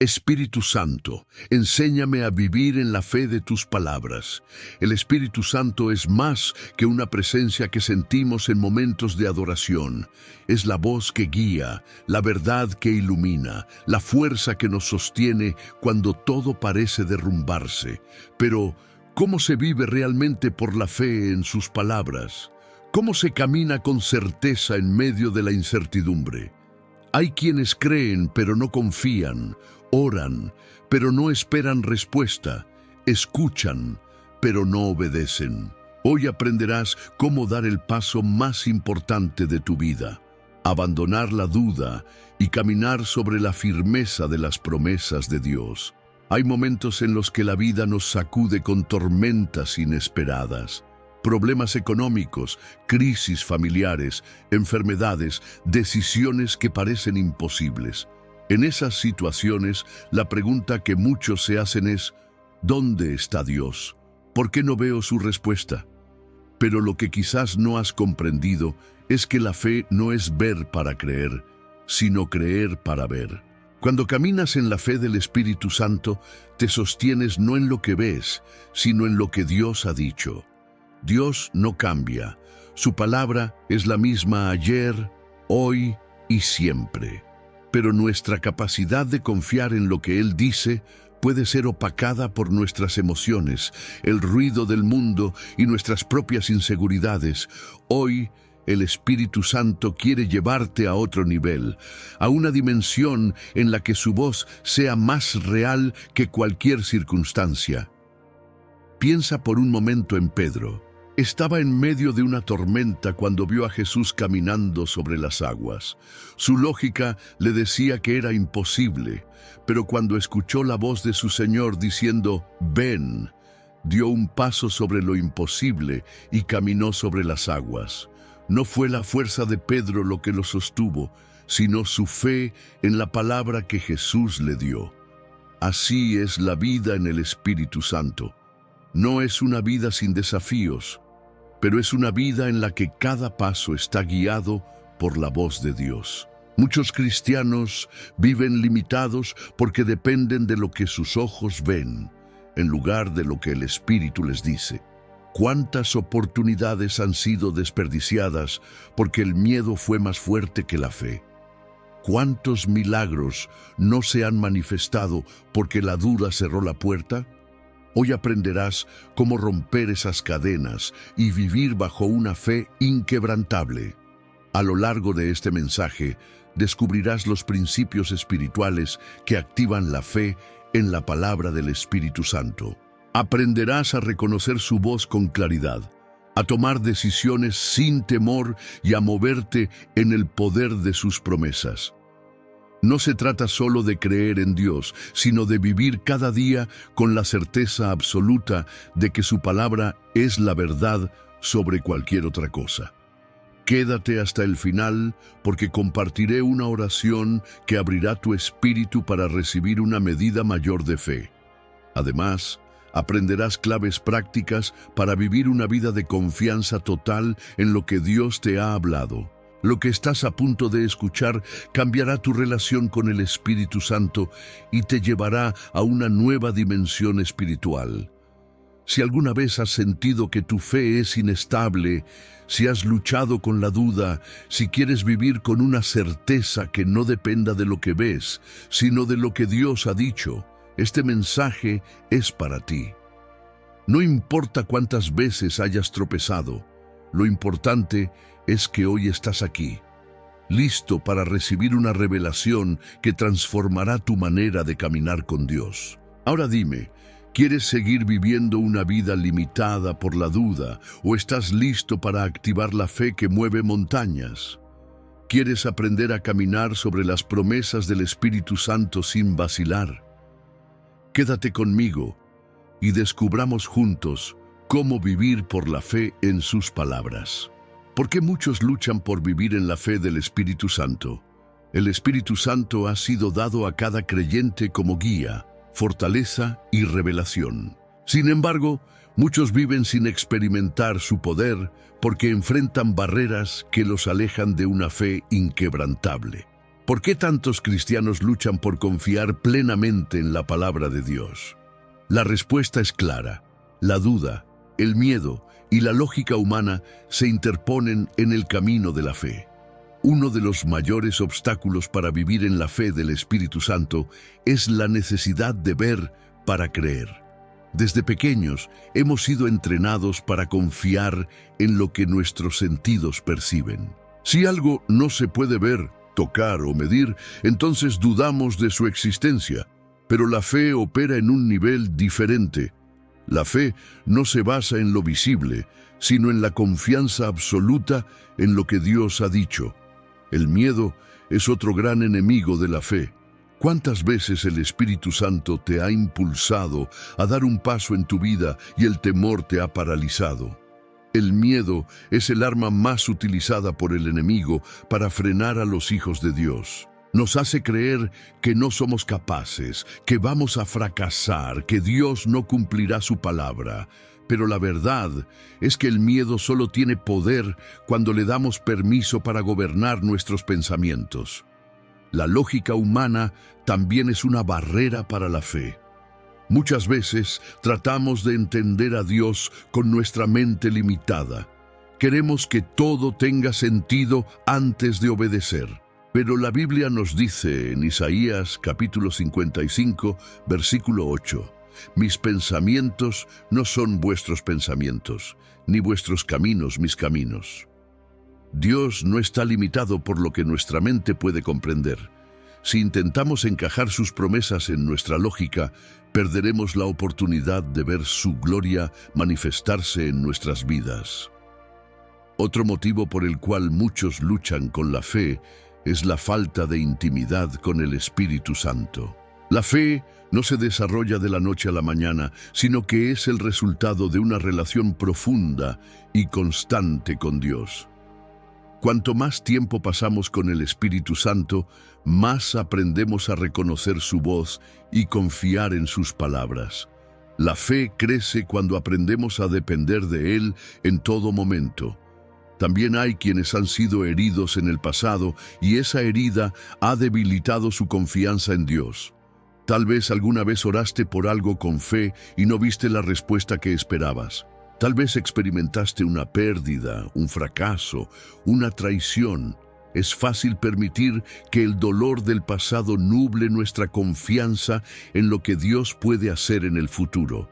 Espíritu Santo, enséñame a vivir en la fe de tus palabras. El Espíritu Santo es más que una presencia que sentimos en momentos de adoración. Es la voz que guía, la verdad que ilumina, la fuerza que nos sostiene cuando todo parece derrumbarse. Pero, ¿cómo se vive realmente por la fe en sus palabras? ¿Cómo se camina con certeza en medio de la incertidumbre? Hay quienes creen pero no confían, oran pero no esperan respuesta, escuchan pero no obedecen. Hoy aprenderás cómo dar el paso más importante de tu vida, abandonar la duda y caminar sobre la firmeza de las promesas de Dios. Hay momentos en los que la vida nos sacude con tormentas inesperadas. Problemas económicos, crisis familiares, enfermedades, decisiones que parecen imposibles. En esas situaciones, la pregunta que muchos se hacen es, ¿dónde está Dios? ¿Por qué no veo su respuesta? Pero lo que quizás no has comprendido es que la fe no es ver para creer, sino creer para ver. Cuando caminas en la fe del Espíritu Santo, te sostienes no en lo que ves, sino en lo que Dios ha dicho. Dios no cambia. Su palabra es la misma ayer, hoy y siempre. Pero nuestra capacidad de confiar en lo que Él dice puede ser opacada por nuestras emociones, el ruido del mundo y nuestras propias inseguridades. Hoy, el Espíritu Santo quiere llevarte a otro nivel, a una dimensión en la que su voz sea más real que cualquier circunstancia. Piensa por un momento en Pedro. Estaba en medio de una tormenta cuando vio a Jesús caminando sobre las aguas. Su lógica le decía que era imposible, pero cuando escuchó la voz de su Señor diciendo, «Ven», dio un paso sobre lo imposible y caminó sobre las aguas. No fue la fuerza de Pedro lo que lo sostuvo, sino su fe en la palabra que Jesús le dio. Así es la vida en el Espíritu Santo. No es una vida sin desafíos, pero es una vida en la que cada paso está guiado por la voz de Dios. Muchos cristianos viven limitados porque dependen de lo que sus ojos ven, en lugar de lo que el Espíritu les dice. ¿Cuántas oportunidades han sido desperdiciadas porque el miedo fue más fuerte que la fe? ¿Cuántos milagros no se han manifestado porque la duda cerró la puerta? Hoy aprenderás cómo romper esas cadenas y vivir bajo una fe inquebrantable. A lo largo de este mensaje, descubrirás los principios espirituales que activan la fe en la palabra del Espíritu Santo. Aprenderás a reconocer su voz con claridad, a tomar decisiones sin temor y a moverte en el poder de sus promesas. No se trata solo de creer en Dios, sino de vivir cada día con la certeza absoluta de que su palabra es la verdad sobre cualquier otra cosa. Quédate hasta el final porque compartiré una oración que abrirá tu espíritu para recibir una medida mayor de fe. Además, aprenderás claves prácticas para vivir una vida de confianza total en lo que Dios te ha hablado. Lo que estás a punto de escuchar cambiará tu relación con el Espíritu Santo y te llevará a una nueva dimensión espiritual. Si alguna vez has sentido que tu fe es inestable, si has luchado con la duda, si quieres vivir con una certeza que no dependa de lo que ves, sino de lo que Dios ha dicho, este mensaje es para ti. No importa cuántas veces hayas tropezado, lo importante es que hoy estás aquí, listo para recibir una revelación que transformará tu manera de caminar con Dios. Ahora dime, ¿quieres seguir viviendo una vida limitada por la duda o estás listo para activar la fe que mueve montañas? ¿Quieres aprender a caminar sobre las promesas del Espíritu Santo sin vacilar? Quédate conmigo y descubramos juntos cómo vivir por la fe en sus palabras. ¿Por qué muchos luchan por vivir en la fe del Espíritu Santo? El Espíritu Santo ha sido dado a cada creyente como guía, fortaleza y revelación. Sin embargo, muchos viven sin experimentar su poder porque enfrentan barreras que los alejan de una fe inquebrantable. ¿Por qué tantos cristianos luchan por confiar plenamente en la palabra de Dios? La respuesta es clara. La duda, el miedo y la lógica humana se interponen en el camino de la fe. Uno de los mayores obstáculos para vivir en la fe del Espíritu Santo es la necesidad de ver para creer. Desde pequeños hemos sido entrenados para confiar en lo que nuestros sentidos perciben. Si algo no se puede ver, tocar o medir, entonces dudamos de su existencia. Pero la fe opera en un nivel diferente. La fe no se basa en lo visible, sino en la confianza absoluta en lo que Dios ha dicho. El miedo es otro gran enemigo de la fe. ¿Cuántas veces el Espíritu Santo te ha impulsado a dar un paso en tu vida y el temor te ha paralizado? El miedo es el arma más utilizada por el enemigo para frenar a los hijos de Dios. Nos hace creer que no somos capaces, que vamos a fracasar, que Dios no cumplirá su palabra. Pero la verdad es que el miedo solo tiene poder cuando le damos permiso para gobernar nuestros pensamientos. La lógica humana también es una barrera para la fe. Muchas veces tratamos de entender a Dios con nuestra mente limitada. Queremos que todo tenga sentido antes de obedecer. Pero la Biblia nos dice en Isaías capítulo 55, versículo 8, «Mis pensamientos no son vuestros pensamientos, ni vuestros caminos mis caminos». Dios no está limitado por lo que nuestra mente puede comprender. Si intentamos encajar sus promesas en nuestra lógica, perderemos la oportunidad de ver su gloria manifestarse en nuestras vidas. Otro motivo por el cual muchos luchan con la fe es la falta de intimidad con el Espíritu Santo. La fe no se desarrolla de la noche a la mañana, sino que es el resultado de una relación profunda y constante con Dios. Cuanto más tiempo pasamos con el Espíritu Santo, más aprendemos a reconocer su voz y confiar en sus palabras. La fe crece cuando aprendemos a depender de Él en todo momento. También hay quienes han sido heridos en el pasado y esa herida ha debilitado su confianza en Dios. Tal vez alguna vez oraste por algo con fe y no viste la respuesta que esperabas. Tal vez experimentaste una pérdida, un fracaso, una traición. Es fácil permitir que el dolor del pasado nuble nuestra confianza en lo que Dios puede hacer en el futuro.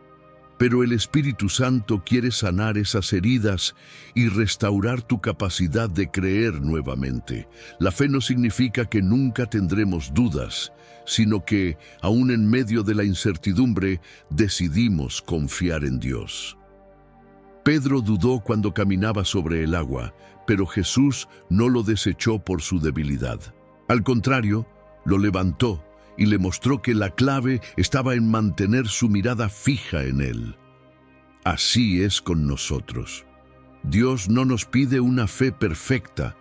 Pero el Espíritu Santo quiere sanar esas heridas y restaurar tu capacidad de creer nuevamente. La fe no significa que nunca tendremos dudas, sino que, aún en medio de la incertidumbre, decidimos confiar en Dios. Pedro dudó cuando caminaba sobre el agua, pero Jesús no lo desechó por su debilidad. Al contrario, lo levantó y le mostró que la clave estaba en mantener su mirada fija en Él. Así es con nosotros. Dios no nos pide una fe perfecta,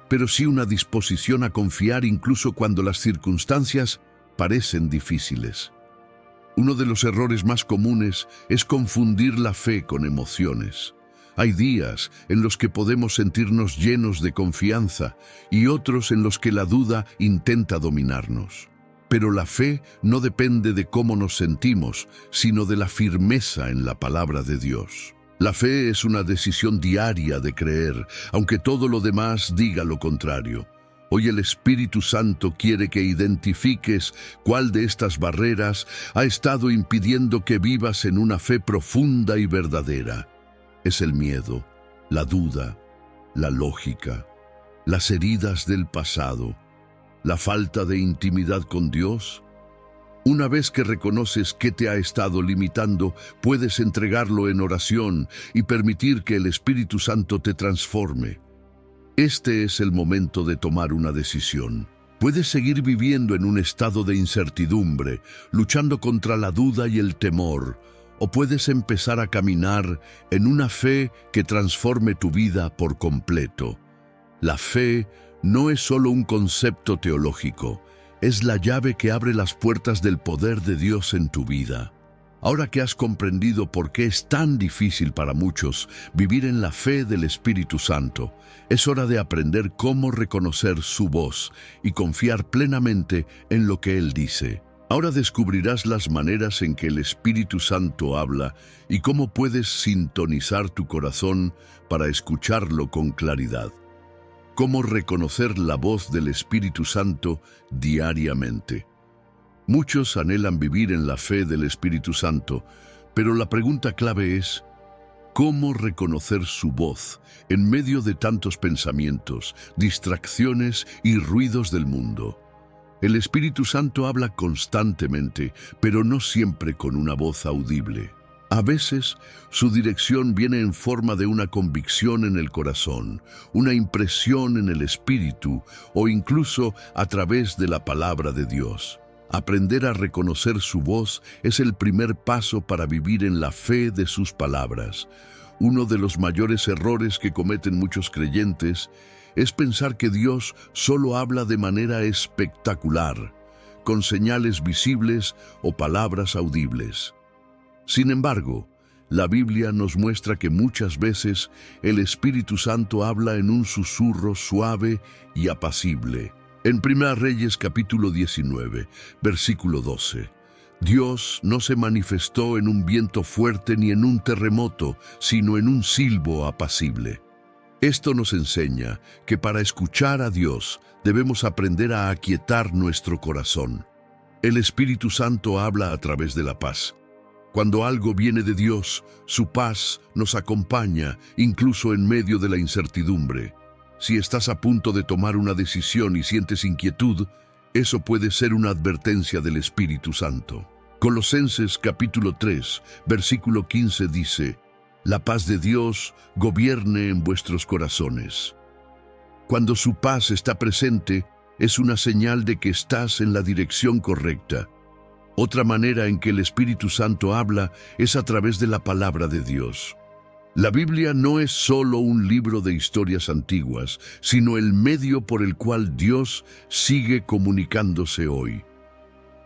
pero sí una disposición a confiar incluso cuando las circunstancias parecen difíciles. Uno de los errores más comunes es confundir la fe con emociones. Hay días en los que podemos sentirnos llenos de confianza y otros en los que la duda intenta dominarnos. Pero la fe no depende de cómo nos sentimos, sino de la firmeza en la palabra de Dios. La fe es una decisión diaria de creer, aunque todo lo demás diga lo contrario. Hoy el Espíritu Santo quiere que identifiques cuál de estas barreras ha estado impidiendo que vivas en una fe profunda y verdadera. Es el miedo, la duda, la lógica, las heridas del pasado, la falta de intimidad con Dios. Una vez que reconoces qué te ha estado limitando, puedes entregarlo en oración y permitir que el Espíritu Santo te transforme. Este es el momento de tomar una decisión. Puedes seguir viviendo en un estado de incertidumbre, luchando contra la duda y el temor, o puedes empezar a caminar en una fe que transforme tu vida por completo. La fe no es solo un concepto teológico, es la llave que abre las puertas del poder de Dios en tu vida. Ahora que has comprendido por qué es tan difícil para muchos vivir en la fe del Espíritu Santo, es hora de aprender cómo reconocer su voz y confiar plenamente en lo que Él dice. Ahora descubrirás las maneras en que el Espíritu Santo habla y cómo puedes sintonizar tu corazón para escucharlo con claridad. Cómo reconocer la voz del Espíritu Santo diariamente. Muchos anhelan vivir en la fe del Espíritu Santo, pero la pregunta clave es, ¿cómo reconocer su voz en medio de tantos pensamientos, distracciones y ruidos del mundo? El Espíritu Santo habla constantemente, pero no siempre con una voz audible. A veces, su dirección viene en forma de una convicción en el corazón, una impresión en el espíritu o incluso a través de la palabra de Dios. Aprender a reconocer su voz es el primer paso para vivir en la fe de sus palabras. Uno de los mayores errores que cometen muchos creyentes es pensar que Dios solo habla de manera espectacular, con señales visibles o palabras audibles. Sin embargo, la Biblia nos muestra que muchas veces el Espíritu Santo habla en un susurro suave y apacible. En 1 Reyes capítulo 19, versículo 12, Dios no se manifestó en un viento fuerte ni en un terremoto, sino en un silbo apacible. Esto nos enseña que para escuchar a Dios debemos aprender a aquietar nuestro corazón. El Espíritu Santo habla a través de la paz. Cuando algo viene de Dios, su paz nos acompaña incluso en medio de la incertidumbre. Si estás a punto de tomar una decisión y sientes inquietud, eso puede ser una advertencia del Espíritu Santo. Colosenses capítulo 3, versículo 15 dice, «La paz de Dios gobierne en vuestros corazones». Cuando su paz está presente, es una señal de que estás en la dirección correcta. Otra manera en que el Espíritu Santo habla es a través de la palabra de Dios. La Biblia no es solo un libro de historias antiguas, sino el medio por el cual Dios sigue comunicándose hoy.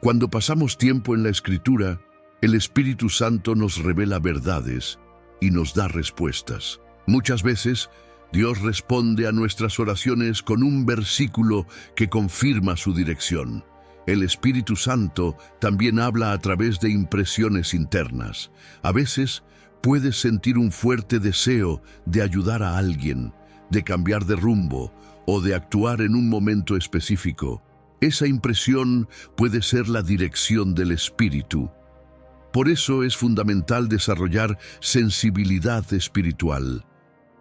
Cuando pasamos tiempo en la Escritura, el Espíritu Santo nos revela verdades y nos da respuestas. Muchas veces, Dios responde a nuestras oraciones con un versículo que confirma su dirección. El Espíritu Santo también habla a través de impresiones internas. A veces, puedes sentir un fuerte deseo de ayudar a alguien, de cambiar de rumbo o de actuar en un momento específico. Esa impresión puede ser la dirección del Espíritu. Por eso es fundamental desarrollar sensibilidad espiritual,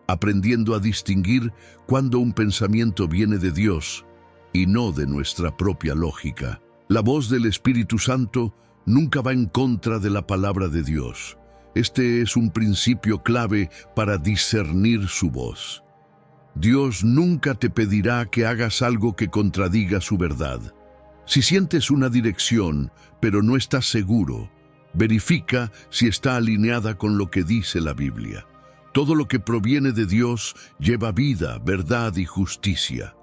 aprendiendo a distinguir cuando un pensamiento viene de Dios y no de nuestra propia lógica. La voz del Espíritu Santo nunca va en contra de la palabra de Dios. Este es un principio clave para discernir su voz. Dios nunca te pedirá que hagas algo que contradiga su verdad. Si sientes una dirección, pero no estás seguro, verifica si está alineada con lo que dice la Biblia. Todo lo que proviene de Dios lleva vida, verdad y justicia.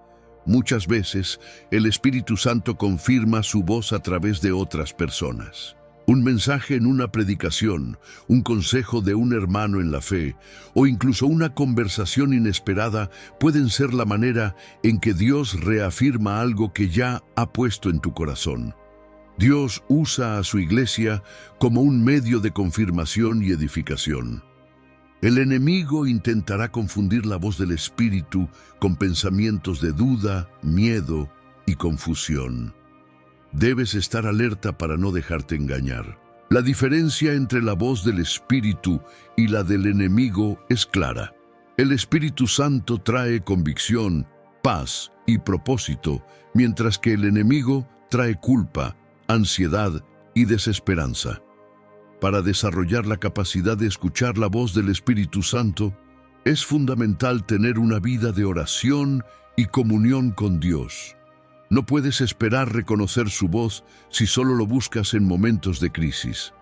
Muchas veces, el Espíritu Santo confirma su voz a través de otras personas. Un mensaje en una predicación, un consejo de un hermano en la fe o incluso una conversación inesperada pueden ser la manera en que Dios reafirma algo que ya ha puesto en tu corazón. Dios usa a su iglesia como un medio de confirmación y edificación. El enemigo intentará confundir la voz del Espíritu con pensamientos de duda, miedo y confusión. Debes estar alerta para no dejarte engañar. La diferencia entre la voz del Espíritu y la del enemigo es clara. El Espíritu Santo trae convicción, paz y propósito, mientras que el enemigo trae culpa, ansiedad y desesperanza. Para desarrollar la capacidad de escuchar la voz del Espíritu Santo, es fundamental tener una vida de oración y comunión con Dios. No puedes esperar reconocer su voz si solo lo buscas en momentos de crisis.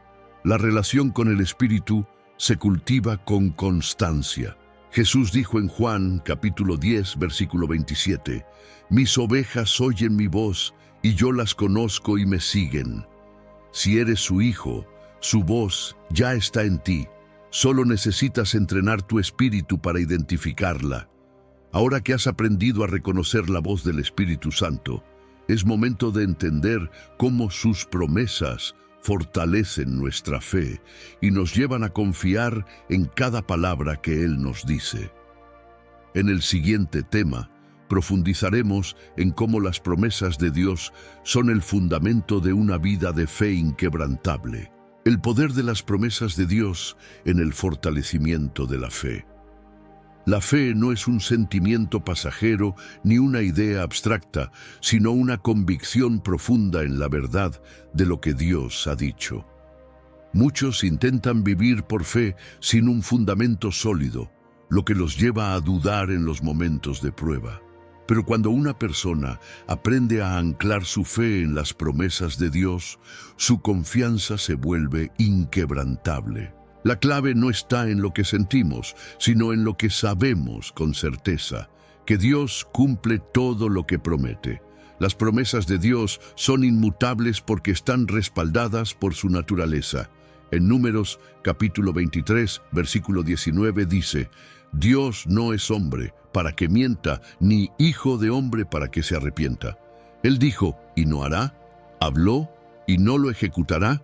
La relación con el Espíritu se cultiva con constancia. Jesús dijo en Juan capítulo 10, versículo 27, «Mis ovejas oyen mi voz, y yo las conozco y me siguen. Si eres su hijo, Su voz ya está en ti. Solo necesitas entrenar tu espíritu para identificarla. Ahora que has aprendido a reconocer la voz del Espíritu Santo, es momento de entender cómo sus promesas fortalecen nuestra fe y nos llevan a confiar en cada palabra que Él nos dice. En el siguiente tema, profundizaremos en cómo las promesas de Dios son el fundamento de una vida de fe inquebrantable. El poder de las promesas de Dios en el fortalecimiento de la fe. La fe no es un sentimiento pasajero ni una idea abstracta, sino una convicción profunda en la verdad de lo que Dios ha dicho. Muchos intentan vivir por fe sin un fundamento sólido, lo que los lleva a dudar en los momentos de prueba. Pero cuando una persona aprende a anclar su fe en las promesas de Dios, su confianza se vuelve inquebrantable. La clave no está en lo que sentimos, sino en lo que sabemos con certeza, que Dios cumple todo lo que promete. Las promesas de Dios son inmutables porque están respaldadas por su naturaleza. En Números capítulo 23, versículo 19 dice: Dios no es hombre para que mienta, ni hijo de hombre para que se arrepienta. Él dijo, y no hará; habló, y no lo ejecutará.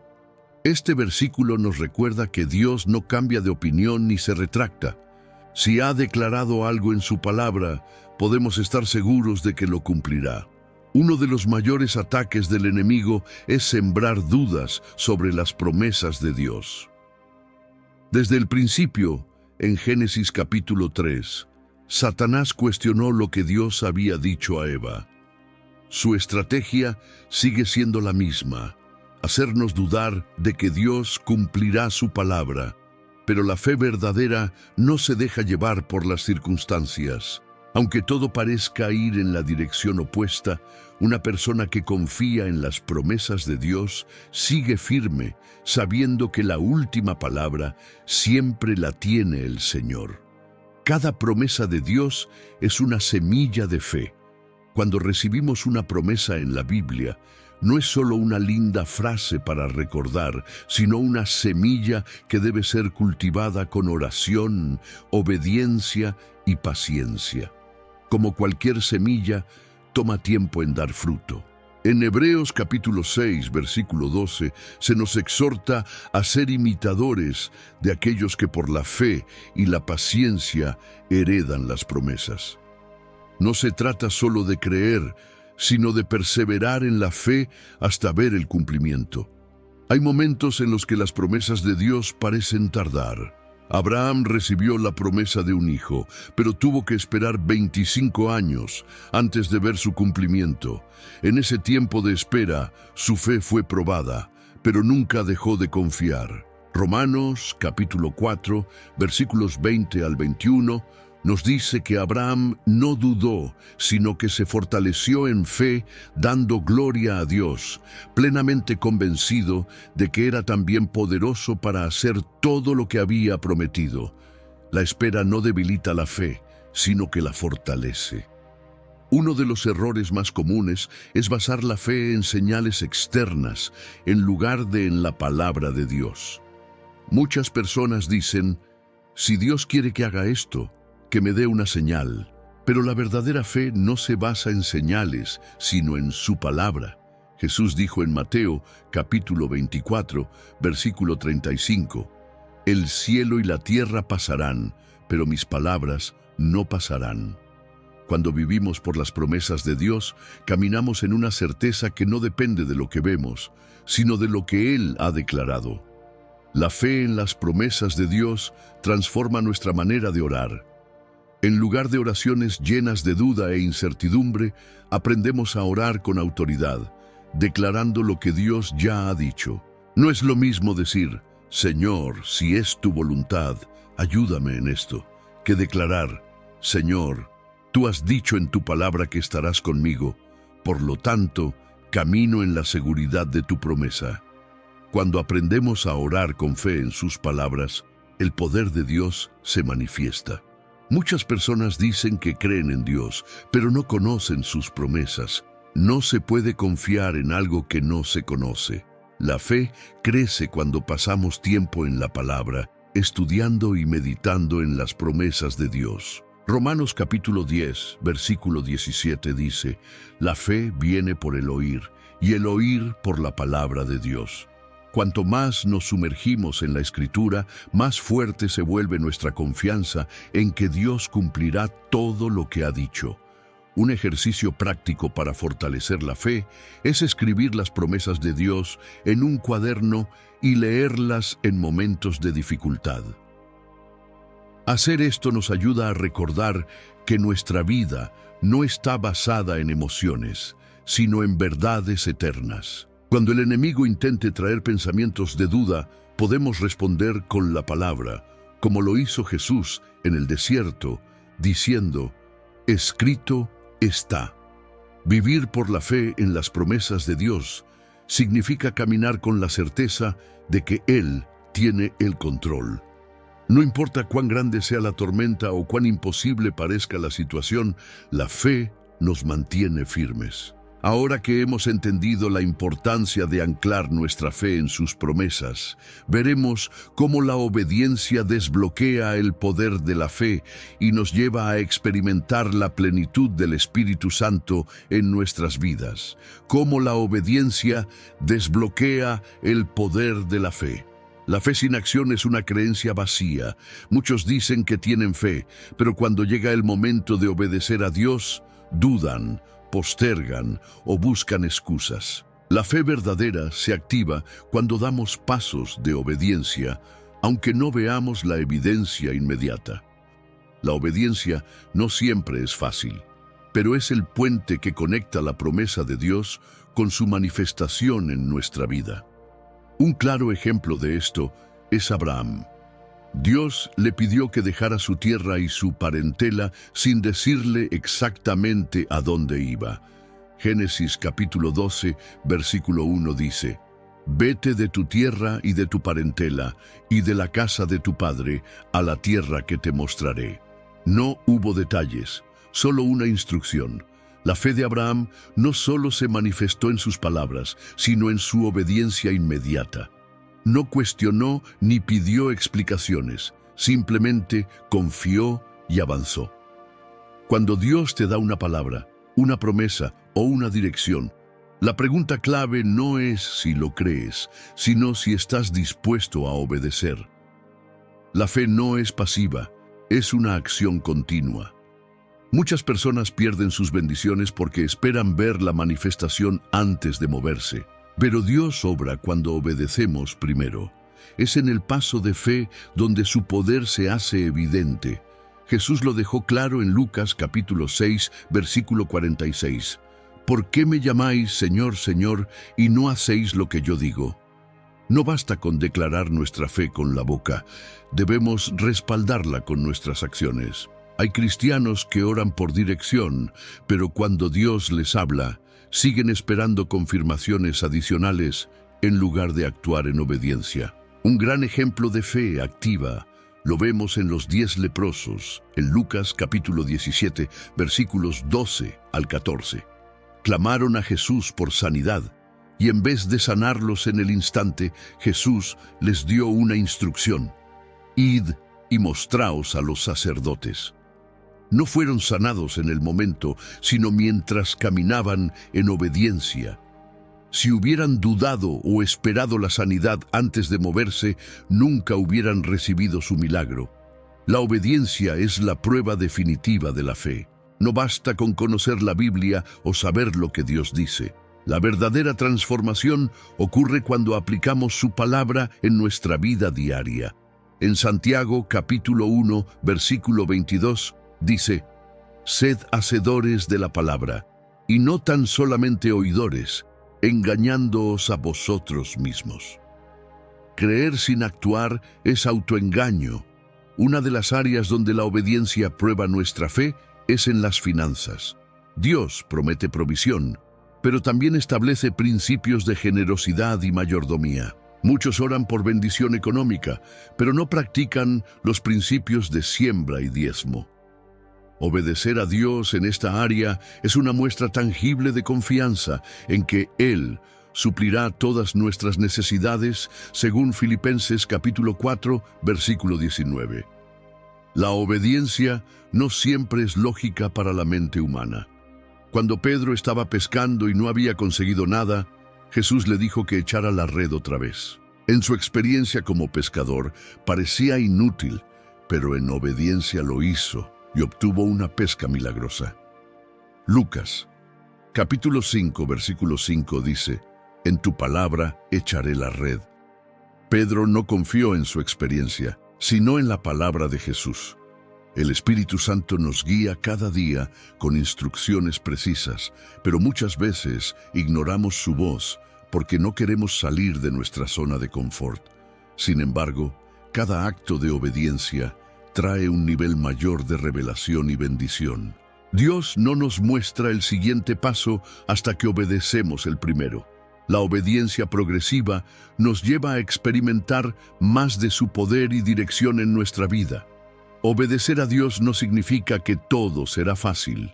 Este versículo nos recuerda que Dios no cambia de opinión ni se retracta. Si ha declarado algo en su palabra, podemos estar seguros de que lo cumplirá. Uno de los mayores ataques del enemigo es sembrar dudas sobre las promesas de Dios. Desde el principio, en Génesis capítulo 3, Satanás cuestionó lo que Dios había dicho a Eva. Su estrategia sigue siendo la misma: hacernos dudar de que Dios cumplirá su palabra, pero la fe verdadera no se deja llevar por las circunstancias. Aunque todo parezca ir en la dirección opuesta, una persona que confía en las promesas de Dios sigue firme, sabiendo que la última palabra siempre la tiene el Señor. Cada promesa de Dios es una semilla de fe. Cuando recibimos una promesa en la Biblia, no es solo una linda frase para recordar, sino una semilla que debe ser cultivada con oración, obediencia y paciencia. Como cualquier semilla, toma tiempo en dar fruto. En Hebreos capítulo 6, versículo 12, se nos exhorta a ser imitadores de aquellos que por la fe y la paciencia heredan las promesas. No se trata solo de creer, sino de perseverar en la fe hasta ver el cumplimiento. Hay momentos en los que las promesas de Dios parecen tardar. Abraham recibió la promesa de un hijo, pero tuvo que esperar 25 años antes de ver su cumplimiento. En ese tiempo de espera, su fe fue probada, pero nunca dejó de confiar. Romanos capítulo 4, versículos 20 al 21, nos dice que Abraham no dudó, sino que se fortaleció en fe, dando gloria a Dios, plenamente convencido de que era también poderoso para hacer todo lo que había prometido. La espera no debilita la fe, sino que la fortalece. Uno de los errores más comunes es basar la fe en señales externas, en lugar de en la palabra de Dios. Muchas personas dicen, si Dios quiere que haga esto, que me dé una señal. Pero la verdadera fe no se basa en señales, sino en su palabra. Jesús dijo en Mateo, capítulo 24, versículo 35, «El cielo y la tierra pasarán, pero mis palabras no pasarán». Cuando vivimos por las promesas de Dios, caminamos en una certeza que no depende de lo que vemos, sino de lo que Él ha declarado. La fe en las promesas de Dios transforma nuestra manera de orar. En lugar de oraciones llenas de duda e incertidumbre, aprendemos a orar con autoridad, declarando lo que Dios ya ha dicho. No es lo mismo decir, Señor, si es tu voluntad, ayúdame en esto, que declarar, Señor, tú has dicho en tu palabra que estarás conmigo, por lo tanto, camino en la seguridad de tu promesa. Cuando aprendemos a orar con fe en sus palabras, el poder de Dios se manifiesta. Muchas personas dicen que creen en Dios, pero no conocen sus promesas. No se puede confiar en algo que no se conoce. La fe crece cuando pasamos tiempo en la palabra, estudiando y meditando en las promesas de Dios. Romanos capítulo 10, versículo 17 dice, la fe viene por el oír, y el oír por la palabra de Dios. Cuanto más nos sumergimos en la Escritura, más fuerte se vuelve nuestra confianza en que Dios cumplirá todo lo que ha dicho. Un ejercicio práctico para fortalecer la fe es escribir las promesas de Dios en un cuaderno y leerlas en momentos de dificultad. Hacer esto nos ayuda a recordar que nuestra vida no está basada en emociones, sino en verdades eternas. Cuando el enemigo intente traer pensamientos de duda, podemos responder con la palabra, como lo hizo Jesús en el desierto, diciendo, escrito está. Vivir por la fe en las promesas de Dios significa caminar con la certeza de que Él tiene el control. No importa cuán grande sea la tormenta o cuán imposible parezca la situación, la fe nos mantiene firmes. Ahora que hemos entendido la importancia de anclar nuestra fe en sus promesas, veremos cómo la obediencia desbloquea el poder de la fe y nos lleva a experimentar la plenitud del Espíritu Santo en nuestras vidas. Cómo la obediencia desbloquea el poder de la fe. La fe sin acción es una creencia vacía. Muchos dicen que tienen fe, pero cuando llega el momento de obedecer a Dios, dudan, postergan o buscan excusas. La fe verdadera se activa cuando damos pasos de obediencia, aunque no veamos la evidencia inmediata. La obediencia no siempre es fácil, pero es el puente que conecta la promesa de Dios con su manifestación en nuestra vida. Un claro ejemplo de esto es Abraham. Dios le pidió que dejara su tierra y su parentela sin decirle exactamente a dónde iba. Génesis capítulo 12, versículo 1 dice, «Vete de tu tierra y de tu parentela, y de la casa de tu padre, a la tierra que te mostraré». No hubo detalles, solo una instrucción. La fe de Abraham no solo se manifestó en sus palabras, sino en su obediencia inmediata. No cuestionó ni pidió explicaciones, simplemente confió y avanzó. Cuando Dios te da una palabra, una promesa o una dirección, la pregunta clave no es si lo crees, sino si estás dispuesto a obedecer. La fe no es pasiva, es una acción continua. Muchas personas pierden sus bendiciones porque esperan ver la manifestación antes de moverse. Pero Dios obra cuando obedecemos primero. Es en el paso de fe donde su poder se hace evidente. Jesús lo dejó claro en Lucas capítulo 6, versículo 46. ¿Por qué me llamáis Señor, Señor, y no hacéis lo que yo digo? No basta con declarar nuestra fe con la boca. Debemos respaldarla con nuestras acciones. Hay cristianos que oran por dirección, pero cuando Dios les habla, siguen esperando confirmaciones adicionales en lugar de actuar en obediencia. Un gran ejemplo de fe activa lo vemos en los 10 leprosos, en Lucas capítulo 17, versículos 12 al 14. Clamaron a Jesús por sanidad, y en vez de sanarlos en el instante, Jesús les dio una instrucción: «Id y mostraos a los sacerdotes». No fueron sanados en el momento, sino mientras caminaban en obediencia. Si hubieran dudado o esperado la sanidad antes de moverse, nunca hubieran recibido su milagro. La obediencia es la prueba definitiva de la fe. No basta con conocer la Biblia o saber lo que Dios dice. La verdadera transformación ocurre cuando aplicamos su palabra en nuestra vida diaria. En Santiago capítulo 1, versículo 22, dice, «Sed hacedores de la palabra, y no tan solamente oidores, engañándoos a vosotros mismos». Creer sin actuar es autoengaño. Una de las áreas donde la obediencia prueba nuestra fe es en las finanzas. Dios promete provisión, pero también establece principios de generosidad y mayordomía. Muchos oran por bendición económica, pero no practican los principios de siembra y diezmo. Obedecer a Dios en esta área es una muestra tangible de confianza en que Él suplirá todas nuestras necesidades, según Filipenses capítulo 4, versículo 19. La obediencia no siempre es lógica para la mente humana. Cuando Pedro estaba pescando y no había conseguido nada, Jesús le dijo que echara la red otra vez. En su experiencia como pescador, parecía inútil, pero en obediencia lo hizo y obtuvo una pesca milagrosa. Lucas, capítulo 5, versículo 5 dice: «En tu palabra echaré la red». Pedro no confió en su experiencia, sino en la palabra de Jesús. El Espíritu Santo nos guía cada día con instrucciones precisas, pero muchas veces ignoramos su voz porque no queremos salir de nuestra zona de confort. Sin embargo, cada acto de obediencia trae un nivel mayor de revelación y bendición. Dios no nos muestra el siguiente paso hasta que obedecemos el primero. La obediencia progresiva nos lleva a experimentar más de su poder y dirección en nuestra vida. Obedecer a Dios no significa que todo será fácil.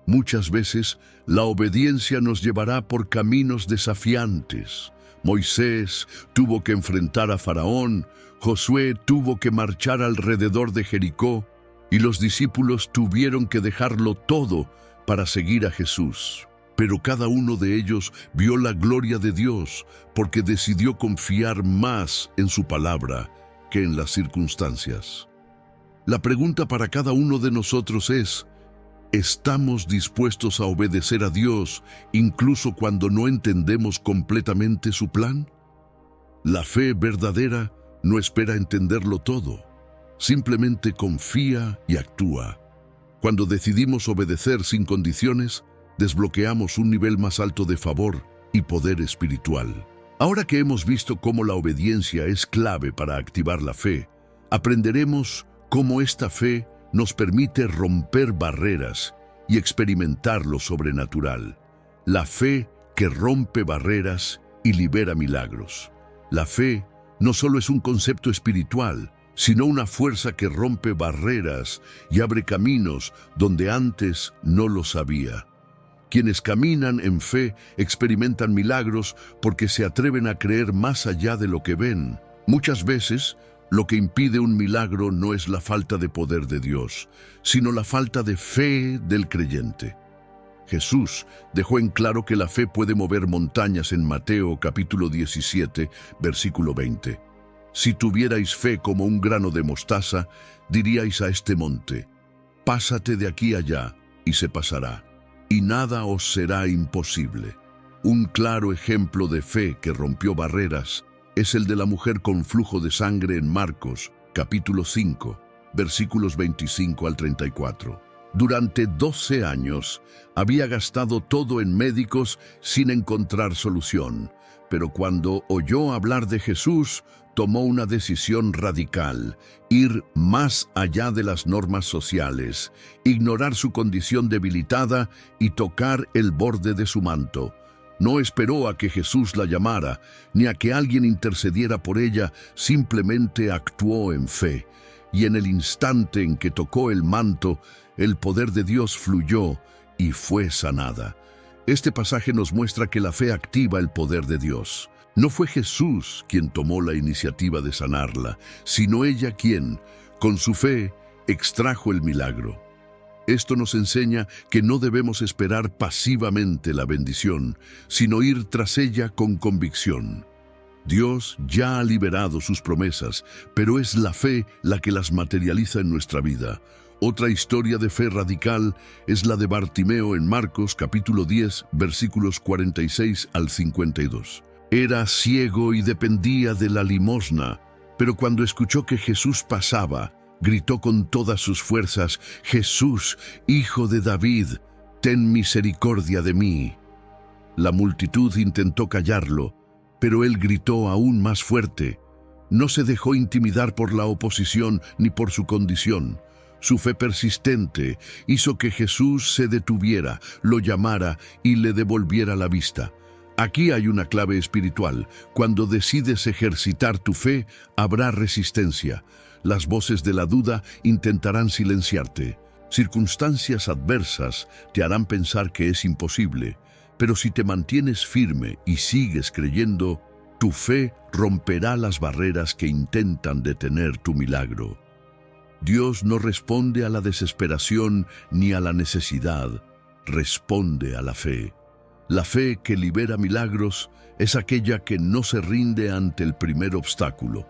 Muchas veces, la obediencia nos llevará por caminos desafiantes. Moisés tuvo que enfrentar a Faraón, Josué tuvo que marchar alrededor de Jericó, y los discípulos tuvieron que dejarlo todo para seguir a Jesús. Pero cada uno de ellos vio la gloria de Dios porque decidió confiar más en su palabra que en las circunstancias. La pregunta para cada uno de nosotros es: ¿estamos dispuestos a obedecer a Dios incluso cuando no entendemos completamente su plan? La fe verdadera no espera entenderlo todo, simplemente confía y actúa. Cuando decidimos obedecer sin condiciones, desbloqueamos un nivel más alto de favor y poder espiritual. Ahora que hemos visto cómo la obediencia es clave para activar la fe, aprenderemos cómo esta fe nos permite romper barreras y experimentar lo sobrenatural. La fe que rompe barreras y libera milagros. La fe no solo es un concepto espiritual, sino una fuerza que rompe barreras y abre caminos donde antes no los había. Quienes caminan en fe experimentan milagros porque se atreven a creer más allá de lo que ven. Muchas veces, lo que impide un milagro no es la falta de poder de Dios, sino la falta de fe del creyente. Jesús dejó en claro que la fe puede mover montañas en Mateo capítulo 17, versículo 20. Si tuvierais fe como un grano de mostaza, diríais a este monte: «Pásate de aquí allá», y se pasará, y nada os será imposible. Un claro ejemplo de fe que rompió barreras es el de la mujer con flujo de sangre en Marcos, capítulo 5, versículos 25 al 34. Durante 12 años había gastado todo en médicos sin encontrar solución, pero cuando oyó hablar de Jesús, tomó una decisión radical: ir más allá de las normas sociales, ignorar su condición debilitada y tocar el borde de su manto. No esperó a que Jesús la llamara, ni a que alguien intercediera por ella, simplemente actuó en fe. Y en el instante en que tocó el manto, el poder de Dios fluyó y fue sanada. Este pasaje nos muestra que la fe activa el poder de Dios. No fue Jesús quien tomó la iniciativa de sanarla, sino ella quien, con su fe, extrajo el milagro. Esto nos enseña que no debemos esperar pasivamente la bendición, sino ir tras ella con convicción. Dios ya ha liberado sus promesas, pero es la fe la que las materializa en nuestra vida. Otra historia de fe radical es la de Bartimeo en Marcos capítulo 10, versículos 46 al 52. Era ciego y dependía de la limosna, pero cuando escuchó que Jesús pasaba, gritó con todas sus fuerzas: «Jesús, Hijo de David, ten misericordia de mí». La multitud intentó callarlo, pero él gritó aún más fuerte. No se dejó intimidar por la oposición ni por su condición. Su fe persistente hizo que Jesús se detuviera, lo llamara y le devolviera la vista. Aquí hay una clave espiritual. Cuando decides ejercitar tu fe, habrá resistencia. Las voces de la duda intentarán silenciarte. Circunstancias adversas te harán pensar que es imposible. Pero si te mantienes firme y sigues creyendo, tu fe romperá las barreras que intentan detener tu milagro. Dios no responde a la desesperación ni a la necesidad, responde a la fe. La fe que libera milagros es aquella que no se rinde ante el primer obstáculo.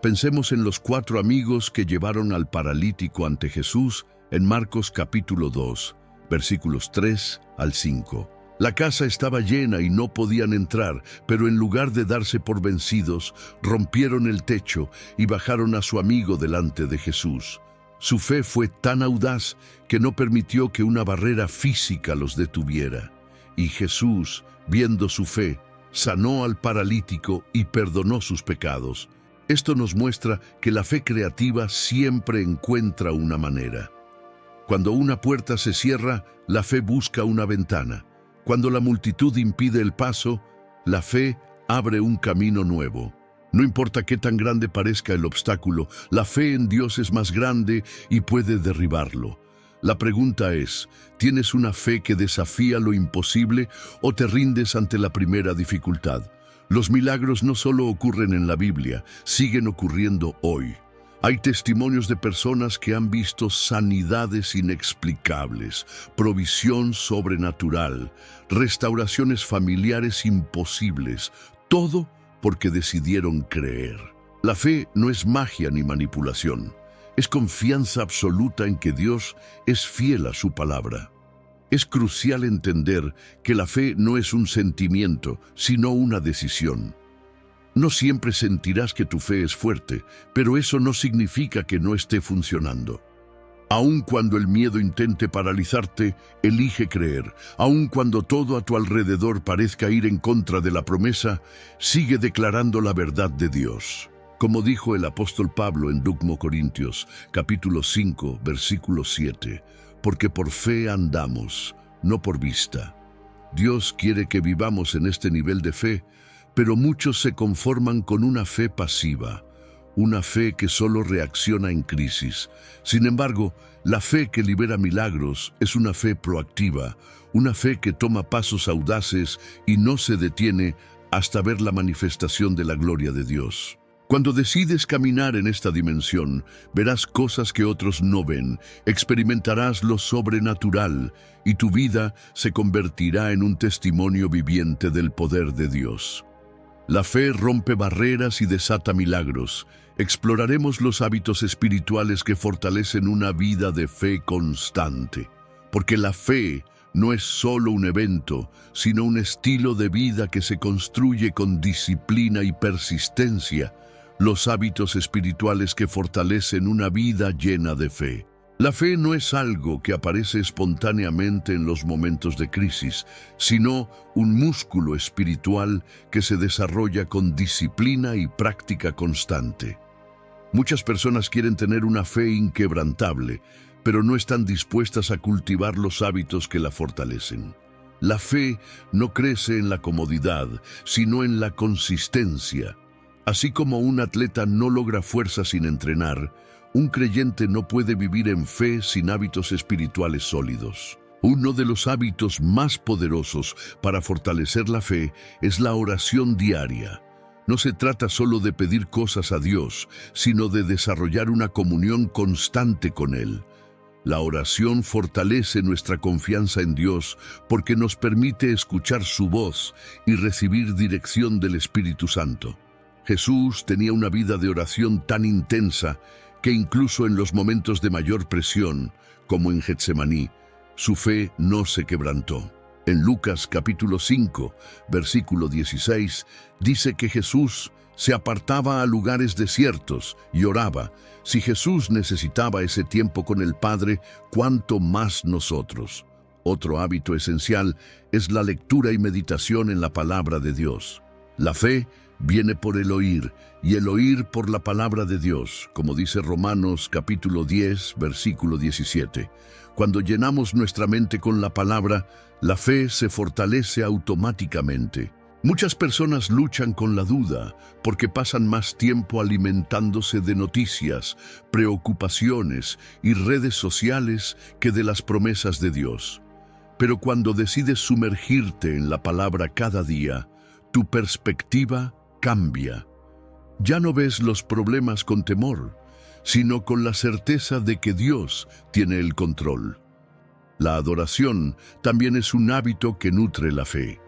Pensemos en los 4 amigos que llevaron al paralítico ante Jesús en Marcos capítulo 2, versículos 3 al 5. La casa estaba llena y no podían entrar, pero en lugar de darse por vencidos, rompieron el techo y bajaron a su amigo delante de Jesús. Su fe fue tan audaz que no permitió que una barrera física los detuviera. Y Jesús, viendo su fe, sanó al paralítico y perdonó sus pecados. Esto nos muestra que la fe creativa siempre encuentra una manera. Cuando una puerta se cierra, la fe busca una ventana. Cuando la multitud impide el paso, la fe abre un camino nuevo. No importa qué tan grande parezca el obstáculo, la fe en Dios es más grande y puede derribarlo. La pregunta es, ¿tienes una fe que desafía lo imposible o te rindes ante la primera dificultad? Los milagros no solo ocurren en la Biblia, siguen ocurriendo hoy. Hay testimonios de personas que han visto sanidades inexplicables, provisión sobrenatural, restauraciones familiares imposibles, todo porque decidieron creer. La fe no es magia ni manipulación, es confianza absoluta en que Dios es fiel a su palabra. Es crucial entender que la fe no es un sentimiento, sino una decisión. No siempre sentirás que tu fe es fuerte, pero eso no significa que no esté funcionando. Aun cuando el miedo intente paralizarte, elige creer. Aun cuando todo a tu alrededor parezca ir en contra de la promesa, sigue declarando la verdad de Dios. Como dijo el apóstol Pablo en 2 Corintios, capítulo 5, versículo 7, porque por fe andamos, no por vista. Dios quiere que vivamos en este nivel de fe, pero muchos se conforman con una fe pasiva, una fe que solo reacciona en crisis. Sin embargo, la fe que libera milagros es una fe proactiva, una fe que toma pasos audaces y no se detiene hasta ver la manifestación de la gloria de Dios. Cuando decides caminar en esta dimensión, verás cosas que otros no ven, experimentarás lo sobrenatural y tu vida se convertirá en un testimonio viviente del poder de Dios. La fe rompe barreras y desata milagros. Exploraremos los hábitos espirituales que fortalecen una vida de fe constante. Porque la fe no es solo un evento, sino un estilo de vida que se construye con disciplina y persistencia. Los hábitos espirituales que fortalecen una vida llena de fe. La fe no es algo que aparece espontáneamente en los momentos de crisis, sino un músculo espiritual que se desarrolla con disciplina y práctica constante. Muchas personas quieren tener una fe inquebrantable, pero no están dispuestas a cultivar los hábitos que la fortalecen. La fe no crece en la comodidad, sino en la consistencia. Así como un atleta no logra fuerza sin entrenar, un creyente no puede vivir en fe sin hábitos espirituales sólidos. Uno de los hábitos más poderosos para fortalecer la fe es la oración diaria. No se trata solo de pedir cosas a Dios, sino de desarrollar una comunión constante con Él. La oración fortalece nuestra confianza en Dios porque nos permite escuchar su voz y recibir dirección del Espíritu Santo. Jesús tenía una vida de oración tan intensa que incluso en los momentos de mayor presión, como en Getsemaní, su fe no se quebrantó. En Lucas capítulo 5, versículo 16, dice que Jesús se apartaba a lugares desiertos y oraba. Si Jesús necesitaba ese tiempo con el Padre, ¿cuánto más nosotros? Otro hábito esencial es la lectura y meditación en la palabra de Dios. La fe viene por el oír, y el oír por la palabra de Dios, como dice Romanos capítulo 10, versículo 17. Cuando llenamos nuestra mente con la palabra, la fe se fortalece automáticamente. Muchas personas luchan con la duda porque pasan más tiempo alimentándose de noticias, preocupaciones y redes sociales que de las promesas de Dios. Pero cuando decides sumergirte en la palabra cada día, tu perspectiva cambia. Ya no ves los problemas con temor, sino con la certeza de que Dios tiene el control. La adoración también es un hábito que nutre la fe.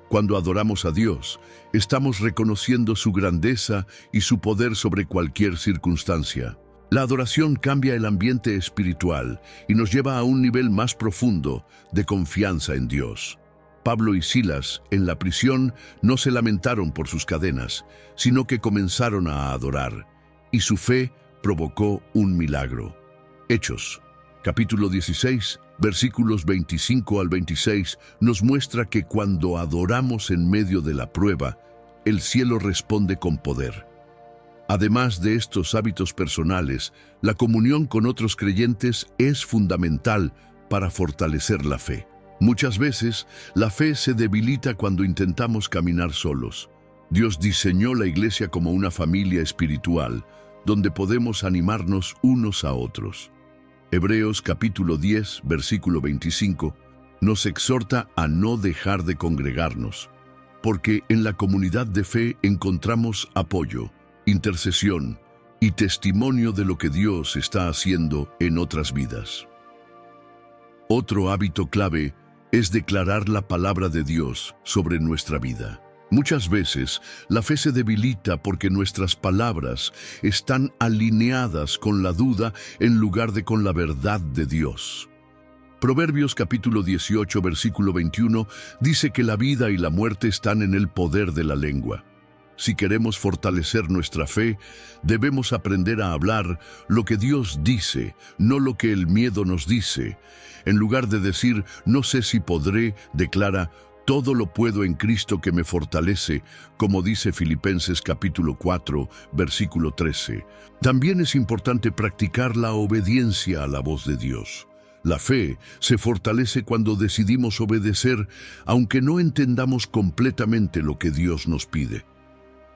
Cuando adoramos a Dios, estamos reconociendo su grandeza y su poder sobre cualquier circunstancia. La adoración cambia el ambiente espiritual y nos lleva a un nivel más profundo de confianza en Dios. Pablo y Silas, en la prisión, no se lamentaron por sus cadenas, sino que comenzaron a adorar, y su fe provocó un milagro. Hechos, capítulo 16, versículos 25 al 26, nos muestra que cuando adoramos en medio de la prueba, el cielo responde con poder. Además de estos hábitos personales, la comunión con otros creyentes es fundamental para fortalecer la fe. Muchas veces, la fe se debilita cuando intentamos caminar solos. Dios diseñó la iglesia como una familia espiritual, donde podemos animarnos unos a otros. Hebreos capítulo 10, versículo 25, nos exhorta a no dejar de congregarnos, porque en la comunidad de fe encontramos apoyo, intercesión y testimonio de lo que Dios está haciendo en otras vidas. Otro hábito clave es declarar la palabra de Dios sobre nuestra vida. Muchas veces la fe se debilita porque nuestras palabras están alineadas con la duda en lugar de con la verdad de Dios. Proverbios capítulo 18, versículo 21 dice que la vida y la muerte están en el poder de la lengua. Si queremos fortalecer nuestra fe, debemos aprender a hablar lo que Dios dice, no lo que el miedo nos dice. En lugar de decir, no sé si podré, declara, todo lo puedo en Cristo que me fortalece, como dice Filipenses capítulo 4, versículo 13. También es importante practicar la obediencia a la voz de Dios. La fe se fortalece cuando decidimos obedecer, aunque no entendamos completamente lo que Dios nos pide.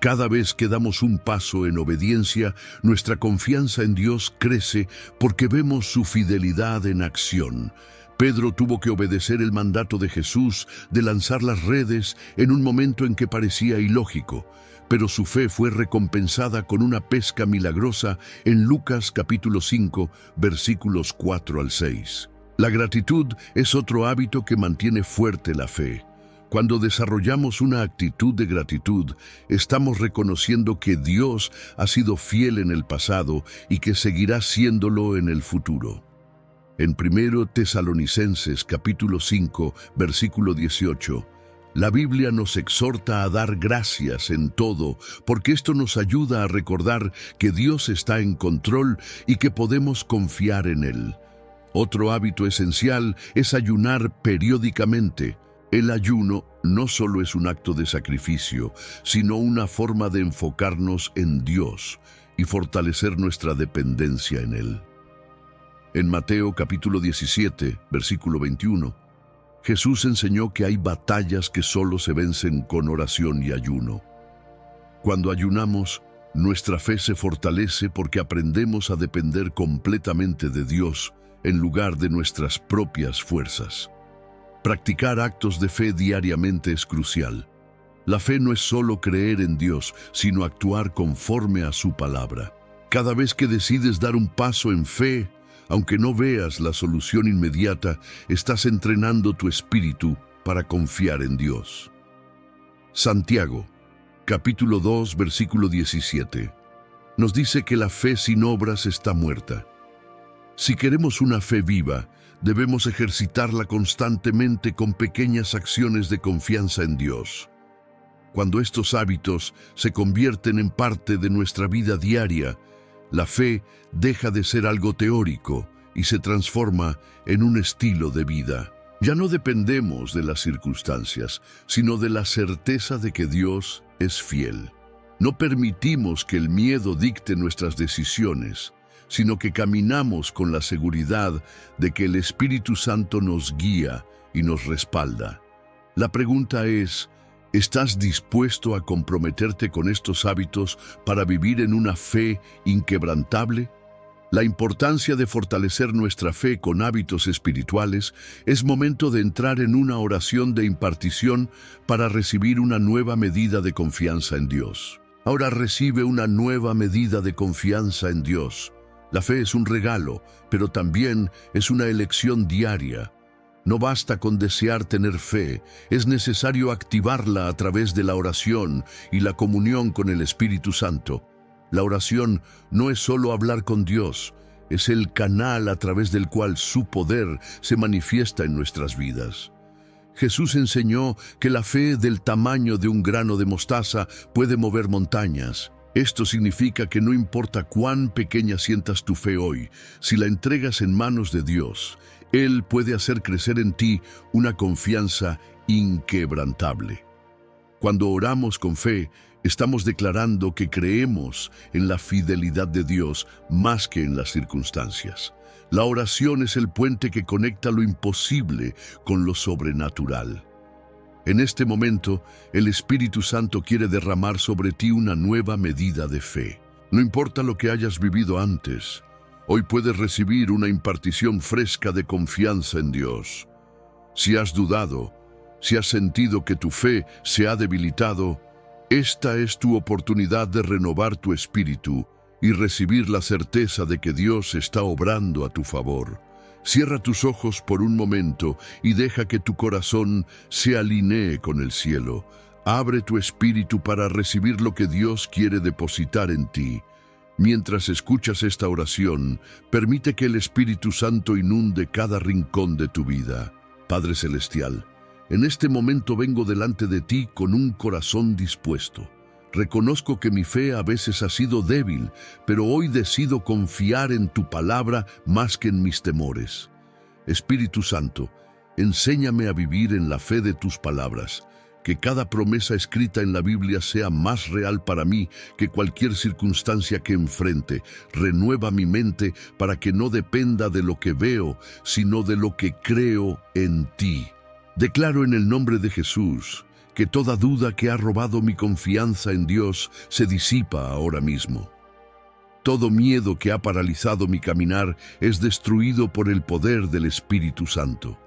Cada vez que damos un paso en obediencia, nuestra confianza en Dios crece porque vemos su fidelidad en acción. Pedro tuvo que obedecer el mandato de Jesús de lanzar las redes en un momento en que parecía ilógico, pero su fe fue recompensada con una pesca milagrosa en Lucas capítulo 5, versículos 4 al 6. La gratitud es otro hábito que mantiene fuerte la fe. Cuando desarrollamos una actitud de gratitud, estamos reconociendo que Dios ha sido fiel en el pasado y que seguirá siéndolo en el futuro. En 1 Tesalonicenses capítulo 5, versículo 18, la Biblia nos exhorta a dar gracias en todo, porque esto nos ayuda a recordar que Dios está en control y que podemos confiar en Él. Otro hábito esencial es ayunar periódicamente. El ayuno no solo es un acto de sacrificio, sino una forma de enfocarnos en Dios y fortalecer nuestra dependencia en Él. En Mateo capítulo 17, versículo 21, Jesús enseñó que hay batallas que solo se vencen con oración y ayuno. Cuando ayunamos, nuestra fe se fortalece porque aprendemos a depender completamente de Dios en lugar de nuestras propias fuerzas. Practicar actos de fe diariamente es crucial. La fe no es solo creer en Dios, sino actuar conforme a su palabra. Cada vez que decides dar un paso en fe, aunque no veas la solución inmediata, estás entrenando tu espíritu para confiar en Dios. Santiago, capítulo 2, versículo 17, nos dice que la fe sin obras está muerta. Si queremos una fe viva, debemos ejercitarla constantemente con pequeñas acciones de confianza en Dios. Cuando estos hábitos se convierten en parte de nuestra vida diaria, la fe deja de ser algo teórico y se transforma en un estilo de vida. Ya no dependemos de las circunstancias, sino de la certeza de que Dios es fiel. No permitimos que el miedo dicte nuestras decisiones, sino que caminamos con la seguridad de que el Espíritu Santo nos guía y nos respalda. La pregunta es, ¿estás dispuesto a comprometerte con estos hábitos para vivir en una fe inquebrantable? La importancia de fortalecer nuestra fe con hábitos espirituales es momento de entrar en una oración de impartición para recibir una nueva medida de confianza en Dios. Ahora recibe una nueva medida de confianza en Dios. La fe es un regalo, pero también es una elección diaria. No basta con desear tener fe, es necesario activarla a través de la oración y la comunión con el Espíritu Santo. La oración no es solo hablar con Dios, es el canal a través del cual su poder se manifiesta en nuestras vidas. Jesús enseñó que la fe del tamaño de un grano de mostaza puede mover montañas. Esto significa que no importa cuán pequeña sientas tu fe hoy, si la entregas en manos de Dios, Él puede hacer crecer en ti una confianza inquebrantable. Cuando oramos con fe, estamos declarando que creemos en la fidelidad de Dios más que en las circunstancias. La oración es el puente que conecta lo imposible con lo sobrenatural. En este momento, el Espíritu Santo quiere derramar sobre ti una nueva medida de fe. No importa lo que hayas vivido antes, hoy puedes recibir una impartición fresca de confianza en Dios. Si has dudado, si has sentido que tu fe se ha debilitado, esta es tu oportunidad de renovar tu espíritu y recibir la certeza de que Dios está obrando a tu favor. Cierra tus ojos por un momento y deja que tu corazón se alinee con el cielo. Abre tu espíritu para recibir lo que Dios quiere depositar en ti. Mientras escuchas esta oración, permite que el Espíritu Santo inunde cada rincón de tu vida. Padre Celestial, en este momento vengo delante de ti con un corazón dispuesto. Reconozco que mi fe a veces ha sido débil, pero hoy decido confiar en tu palabra más que en mis temores. Espíritu Santo, enséñame a vivir en la fe de tus palabras, que cada promesa escrita en la Biblia sea más real para mí que cualquier circunstancia que enfrente. Renueva mi mente para que no dependa de lo que veo, sino de lo que creo en ti. Declaro en el nombre de Jesús que toda duda que ha robado mi confianza en Dios se disipa ahora mismo. Todo miedo que ha paralizado mi caminar es destruido por el poder del Espíritu Santo.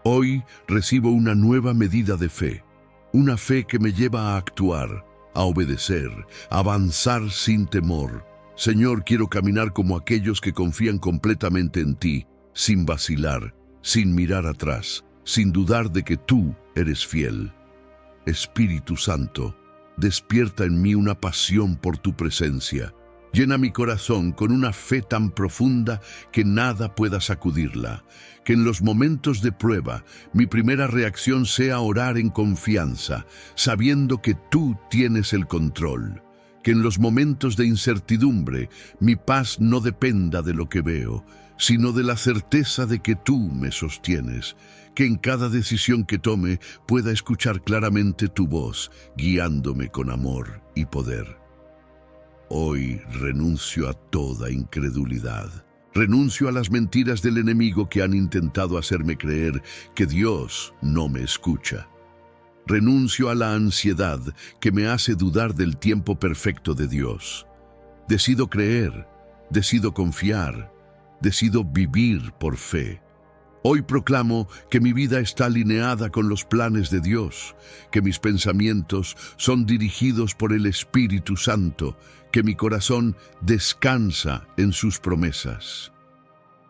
Hoy recibo una nueva medida de fe, una fe que me lleva a actuar, a obedecer, a avanzar sin temor. Señor, quiero caminar como aquellos que confían completamente en ti, sin vacilar, sin mirar atrás, sin dudar de que tú eres fiel. Espíritu Santo, despierta en mí una pasión por tu presencia. Llena mi corazón con una fe tan profunda que nada pueda sacudirla. Que en los momentos de prueba, mi primera reacción sea orar en confianza, sabiendo que tú tienes el control. Que en los momentos de incertidumbre, mi paz no dependa de lo que veo, sino de la certeza de que tú me sostienes. Que en cada decisión que tome pueda escuchar claramente tu voz, guiándome con amor y poder. Hoy renuncio a toda incredulidad. Renuncio a las mentiras del enemigo que han intentado hacerme creer que Dios no me escucha. Renuncio a la ansiedad que me hace dudar del tiempo perfecto de Dios. Decido creer, decido confiar, decido vivir por fe. Hoy proclamo que mi vida está alineada con los planes de Dios, que mis pensamientos son dirigidos por el Espíritu Santo, que mi corazón descansa en sus promesas.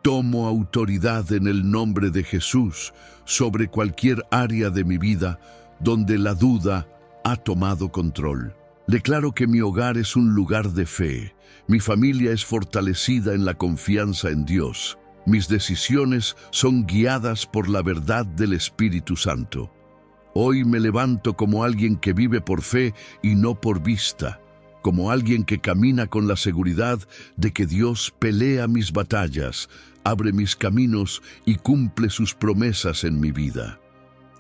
Tomo autoridad en el nombre de Jesús sobre cualquier área de mi vida donde la duda ha tomado control. Declaro que mi hogar es un lugar de fe, mi familia es fortalecida en la confianza en Dios. Mis decisiones son guiadas por la verdad del Espíritu Santo. Hoy me levanto como alguien que vive por fe y no por vista, como alguien que camina con la seguridad de que Dios pelea mis batallas, abre mis caminos y cumple sus promesas en mi vida.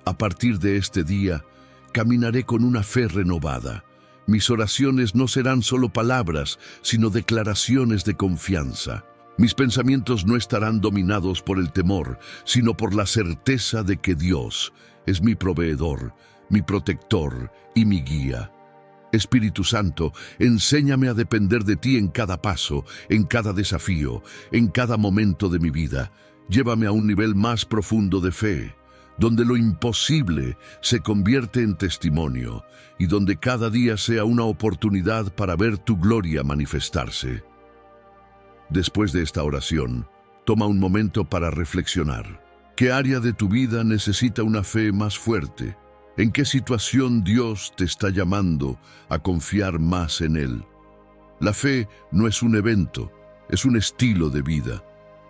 A partir de este día, caminaré con una fe renovada. Mis oraciones no serán solo palabras, sino declaraciones de confianza. Mis pensamientos no estarán dominados por el temor, sino por la certeza de que Dios es mi proveedor, mi protector y mi guía. Espíritu Santo, enséñame a depender de ti en cada paso, en cada desafío, en cada momento de mi vida. Llévame a un nivel más profundo de fe, donde lo imposible se convierte en testimonio y donde cada día sea una oportunidad para ver tu gloria manifestarse. Después de esta oración, toma un momento para reflexionar. ¿Qué área de tu vida necesita una fe más fuerte? ¿En qué situación Dios te está llamando a confiar más en Él? La fe no es un evento, es un estilo de vida.